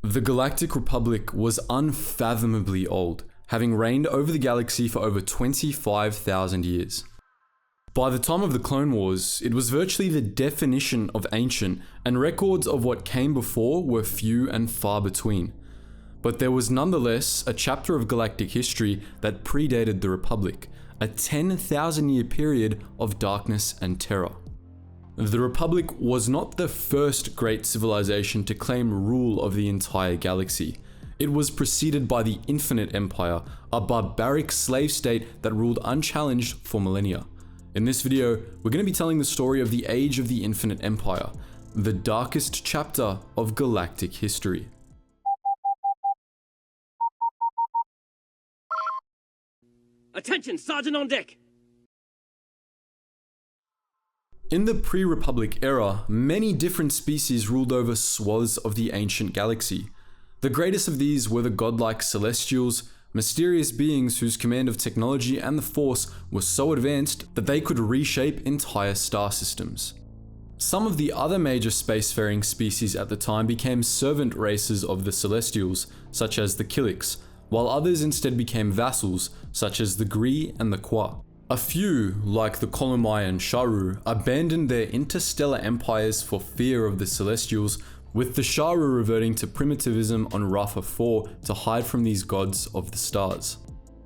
The Galactic Republic was unfathomably old, having reigned over the galaxy for over 25,000 years. By the time of the Clone Wars, it was virtually the definition of ancient, and records of what came before were few and far between. But there was nonetheless a chapter of galactic history that predated the Republic, a 10,000-year period of darkness and terror. The Republic was not the first great civilization to claim rule of the entire galaxy. It was preceded by the Infinite Empire, a barbaric slave state that ruled unchallenged for millennia. In this video, we're going to be telling the story of the Age of the Infinite Empire, the darkest chapter of galactic history. Attention, Sergeant on deck! In the pre-Republic era, many different species ruled over swaths of the ancient galaxy. The greatest of these were the godlike Celestials, mysterious beings whose command of technology and the Force was so advanced that they could reshape entire star systems. Some of the other major spacefaring species at the time became servant races of the Celestials, such as the Killiks, while others instead became vassals, such as the Gree and the Qua. A few, like the Kolomai and Sharu, abandoned their interstellar empires for fear of the Celestials, with the Sharu reverting to primitivism on Rafa 4 to hide from these gods of the stars.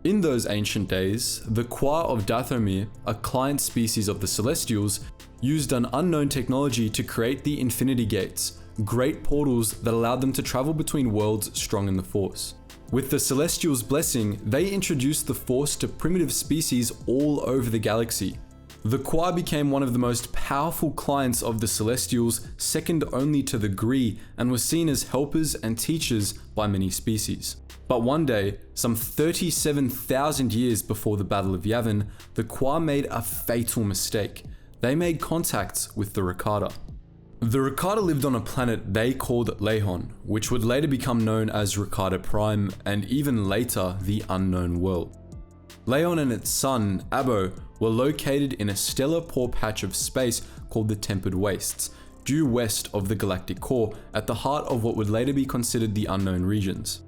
In those ancient days, the Qua of Dathomir, a client species of the Celestials, used an unknown technology to create the Infinity Gates, great portals that allowed them to travel between worlds strong in the Force. With the Celestials' blessing, they introduced the Force to primitive species all over the galaxy. The Qua became one of the most powerful clients of the Celestials, second only to the Gree, and was seen as helpers and teachers by many species. But one day, some 37,000 years before the Battle of Yavin, the Qua made a fatal mistake. They made contact with the Rakata. The Rakata lived on a planet they called Lehon, which would later become known as Rakata Prime, and even later, the Unknown World. Lehon and its son, Abo, were located in a stellar poor patch of space called the Tempered Wastes, due west of the galactic core, at the heart of what would later be considered the Unknown Regions.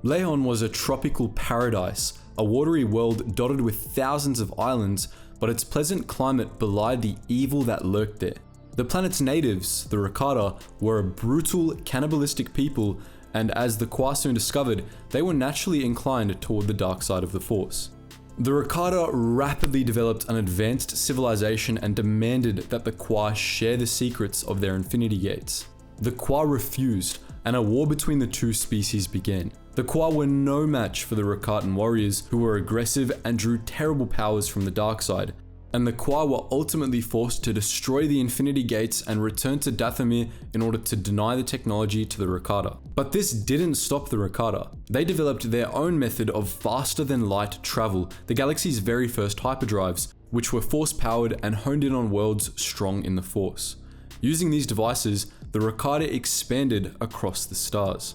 Lehon was a tropical paradise, a watery world dotted with thousands of islands, but its pleasant climate belied the evil that lurked there. The planet's natives, the Rakata, were a brutal, cannibalistic people, and as the Qua soon discovered, they were naturally inclined toward the dark side of the Force. The Rakata rapidly developed an advanced civilization and demanded that the Qua share the secrets of their Infinity Gates. The Qua refused, and a war between the two species began. The Qua were no match for the Rakatan warriors, who were aggressive and drew terrible powers from the dark side, and the Qua were ultimately forced to destroy the Infinity Gates and return to Dathomir in order to deny the technology to the Rakata. But this didn't stop the Rakata. They developed their own method of faster-than-light travel, the galaxy's very first hyperdrives, which were Force-powered and honed in on worlds strong in the Force. Using these devices, the Rakata expanded across the stars.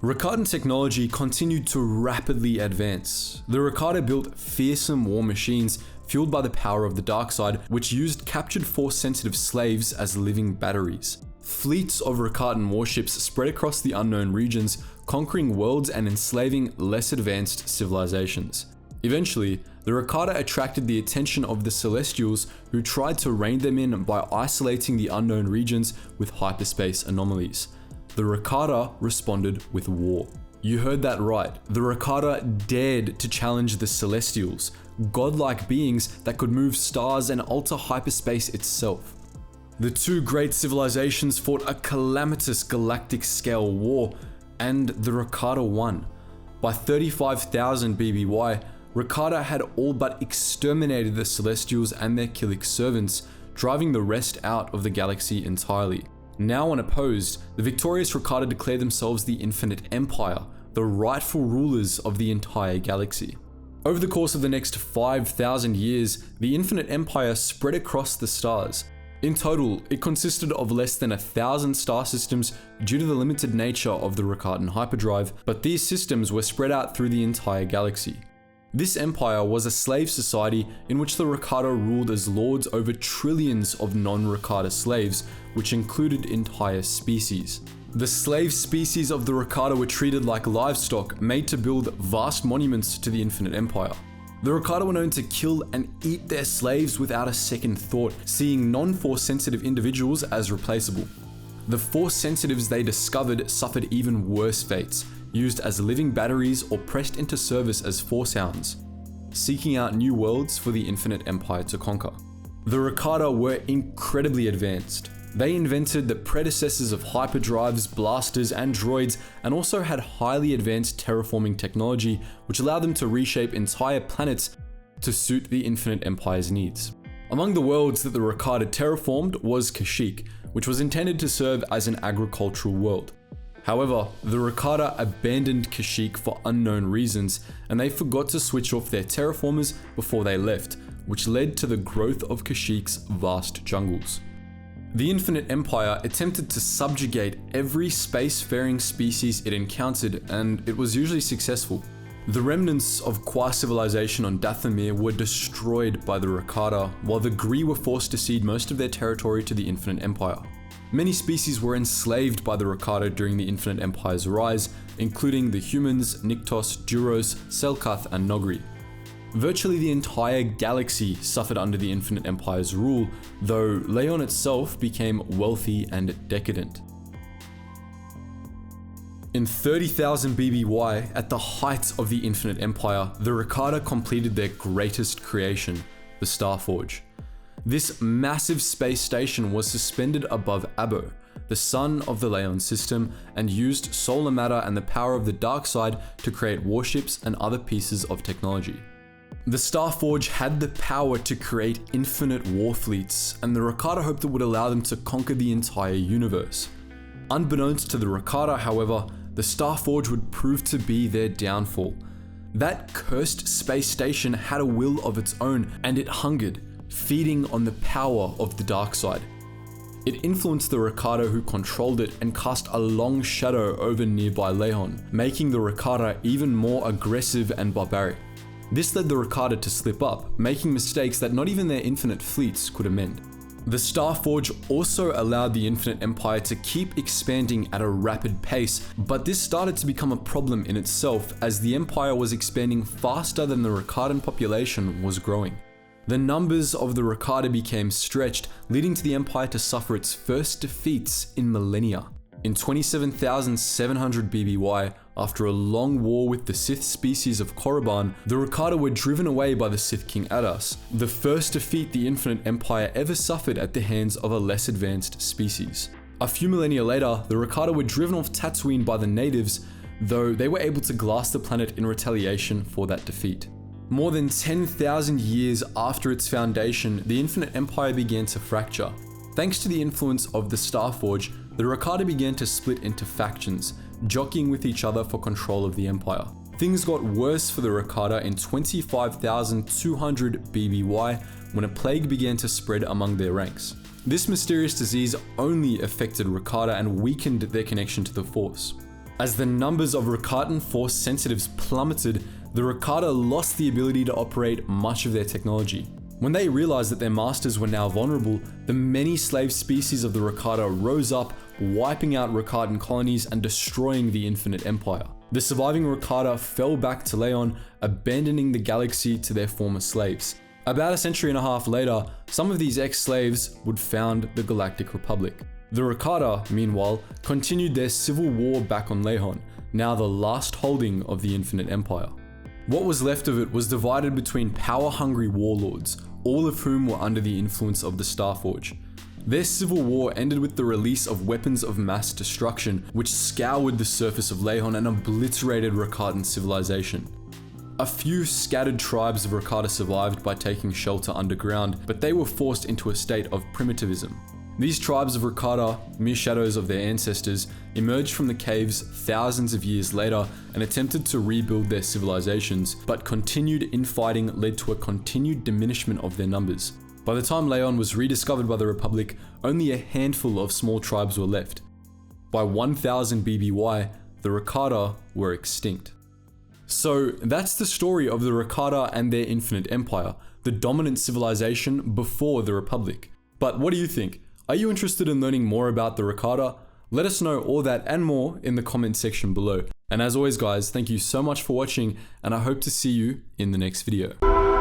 Rakatan technology continued to rapidly advance. The Rakata built fearsome war machines fueled by the power of the dark side, which used captured Force-sensitive slaves as living batteries. Fleets of Rakatan warships spread across the unknown regions, conquering worlds and enslaving less advanced civilizations. Eventually, the Rakata attracted the attention of the Celestials, who tried to rein them in by isolating the unknown regions with hyperspace anomalies. The Rakata responded with war. You heard that right. The Rakata dared to challenge the Celestials, godlike beings that could move stars and alter hyperspace itself. The two great civilizations fought a calamitous galactic-scale war, and the Rakata won. By 35,000 BBY, Rakata had all but exterminated the Celestials and their Killik servants, driving the rest out of the galaxy entirely. Now unopposed, the victorious Rakata declared themselves the Infinite Empire, the rightful rulers of the entire galaxy. Over the course of the next 5,000 years, the Infinite Empire spread across the stars. In total, it consisted of less than 1,000 star systems due to the limited nature of the Rakatan hyperdrive, but these systems were spread out through the entire galaxy. This empire was a slave society in which the Rakata ruled as lords over trillions of non-Rakata slaves, which included entire species. The slave species of the Rakata were treated like livestock, made to build vast monuments to the Infinite Empire. The Rakata were known to kill and eat their slaves without a second thought, seeing non-force sensitive individuals as replaceable. The force sensitives they discovered suffered even worse fates, used as living batteries or pressed into service as force hounds, seeking out new worlds for the Infinite Empire to conquer. The Rakata were incredibly advanced. They invented the predecessors of hyperdrives, blasters, and droids, and also had highly advanced terraforming technology, which allowed them to reshape entire planets to suit the Infinite Empire's needs. Among the worlds that the Rakata terraformed was Kashyyyk, which was intended to serve as an agricultural world. However, the Rakata abandoned Kashyyyk for unknown reasons, and they forgot to switch off their terraformers before they left, which led to the growth of Kashyyyk's vast jungles. The Infinite Empire attempted to subjugate every spacefaring species it encountered, and it was usually successful. The remnants of Kwa civilization on Dathomir were destroyed by the Rakata, while the Gree were forced to cede most of their territory to the Infinite Empire. Many species were enslaved by the Rakata during the Infinite Empire's rise, including the humans, Nyktos, Duros, Selkath, and Nogri. Virtually the entire galaxy suffered under the Infinite Empire's rule, though Leon itself became wealthy and decadent. In 30,000 BBY, at the height of the Infinite Empire, the Rakata completed their greatest creation, the Starforge. This massive space station was suspended above Abo, the sun of the Leon system, and used solar matter and the power of the dark side to create warships and other pieces of technology. The Starforge had the power to create infinite war fleets, and the Rakata hoped it would allow them to conquer the entire universe. Unbeknownst to the Rakata, however, the Starforge would prove to be their downfall. That cursed space station had a will of its own, and it hungered, feeding on the power of the dark side. It influenced the Rakata who controlled it and cast a long shadow over nearby Leon, making the Rakata even more aggressive and barbaric. This led the Rakata to slip up, making mistakes that not even their infinite fleets could amend. The Starforge also allowed the Infinite Empire to keep expanding at a rapid pace, but this started to become a problem in itself as the Empire was expanding faster than the Rakatan population was growing. The numbers of the Rakata became stretched, leading to the Empire to suffer its first defeats in millennia. In 27,700 BBY, after a long war with the Sith species of Korriban, the Rakata were driven away by the Sith King Adas, the first defeat the Infinite Empire ever suffered at the hands of a less advanced species. A few millennia later, the Rakata were driven off Tatooine by the natives, though they were able to glass the planet in retaliation for that defeat. More than 10,000 years after its foundation, the Infinite Empire began to fracture. Thanks to the influence of the Starforge, the Rakata began to split into factions, jockeying with each other for control of the Empire. Things got worse for the Rakata in 25,200 BBY when a plague began to spread among their ranks. This mysterious disease only affected Rakata and weakened their connection to the Force. As the numbers of Rakatan Force sensitives plummeted, the Rakata lost the ability to operate much of their technology. When they realized that their masters were now vulnerable, the many slave species of the Rakata rose up, wiping out Rakatan colonies and destroying the Infinite Empire. The surviving Rakata fell back to Leon, abandoning the galaxy to their former slaves. About a century and a half later, some of these ex-slaves would found the Galactic Republic. The Rakata, meanwhile, continued their civil war back on Leon, now the last holding of the Infinite Empire. What was left of it was divided between power-hungry warlords, all of whom were under the influence of the Starforge. Their civil war ended with the release of weapons of mass destruction, which scoured the surface of Leon and obliterated Rakatan civilization. A few scattered tribes of Rakata survived by taking shelter underground, but they were forced into a state of primitivism. These tribes of Rakata, mere shadows of their ancestors, emerged from the caves thousands of years later and attempted to rebuild their civilizations, but continued infighting led to a continued diminishment of their numbers. By the time Leon was rediscovered by the Republic, only a handful of small tribes were left. By 1000 BBY, the Rakata were extinct. So that's the story of the Rakata and their infinite empire, the dominant civilization before the Republic. But what do you think? Are you interested in learning more about the Rakata? Let us know all that and more in the comment section below. And as always guys, thank you so much for watching, and I hope to see you in the next video.